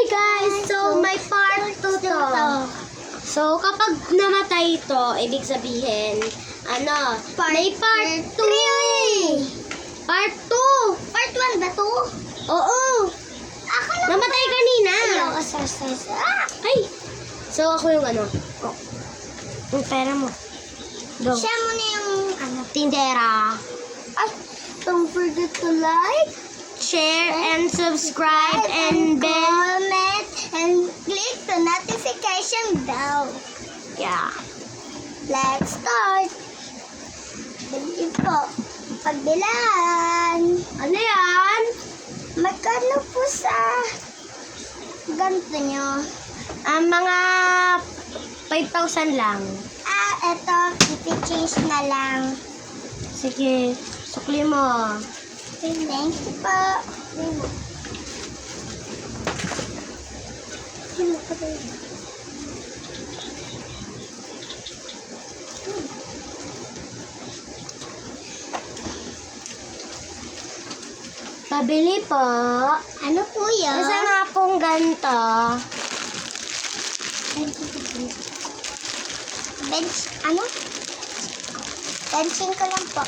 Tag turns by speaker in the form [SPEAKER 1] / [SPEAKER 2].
[SPEAKER 1] Hi guys! So, may part 2 to. So, kapag namatay ito, ibig sabihin, may part 2! Part 2!
[SPEAKER 2] Part 1 ba to?
[SPEAKER 1] Oo! Namatay kanina! Ay! So, ako yung yung pera mo. Go.
[SPEAKER 2] Siya mo na yung
[SPEAKER 1] Tindera.
[SPEAKER 2] Ay, don't forget to like,
[SPEAKER 1] Share and subscribe and bell.
[SPEAKER 2] comment, and click the notification bell.
[SPEAKER 1] Yeah.
[SPEAKER 2] Let's start. Bili po. Pagbilan.
[SPEAKER 1] Ano yan?
[SPEAKER 2] Magkano po sa ganito nyo?
[SPEAKER 1] Mga 5,000 lang.
[SPEAKER 2] Eto, ipi-change na lang.
[SPEAKER 1] Sige, sukli mo.
[SPEAKER 2] Thank you po.
[SPEAKER 1] Pabili po.
[SPEAKER 2] Ano po yun?
[SPEAKER 1] Isa nga pong ganito.
[SPEAKER 2] Bench, ano? Benching ko lang po.